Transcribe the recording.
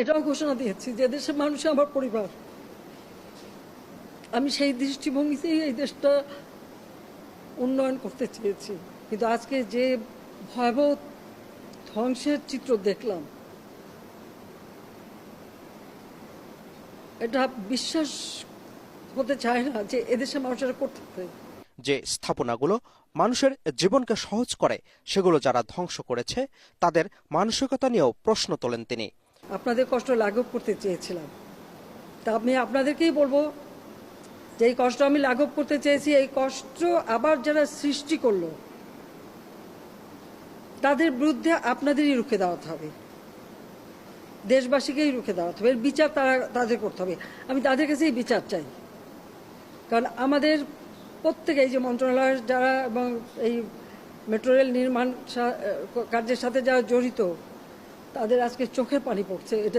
এটাও ঘোষণা দিয়েছি যে দেশের মানুষ আমার পরিবার। আমি সেই দৃষ্টিভঙ্গিতেই এই দেশটা উন্নয়ন করতে চেয়েছি, কিন্তু আজকে যে ভয়াবহ ধ্বংসের চিত্র দেখলাম, এটা বিশ্বাস হতে চায় না যে এদেশের মানুষেরা করতে পারে। যে স্থাপনাগুলো মানুষের জীবনকে সহজ করে সেগুলো যারা ধ্বংস করেছে তাদের মানসিকতা নিয়েও প্রশ্ন তোলেন তিনি। আপনাদের কষ্ট লাঘব করতে চেয়েছিলাম, তা আমি আপনাদেরকেই বলবো যে এই কষ্ট আমি লাঘব করতে চেয়েছি, এই কষ্ট আবার যারা সৃষ্টি করলো তাদের বিরুদ্ধে আপনাদেরই রুখে দেওয়াতে হবে, দেশবাসীকেই রুখে দেওয়াতে হবে। এর বিচার তাদের করতে হবে। আমি তাদের কাছেই বিচার চাই, কারণ আমাদের প্রত্যেকে এই যে মন্ত্রণালয়ের যারা এবং এই মেট্রো রেল নির্মাণ কার্যের সাথে যারা জড়িত তাদের আজকে চোখের পানি পড়ছে। এটা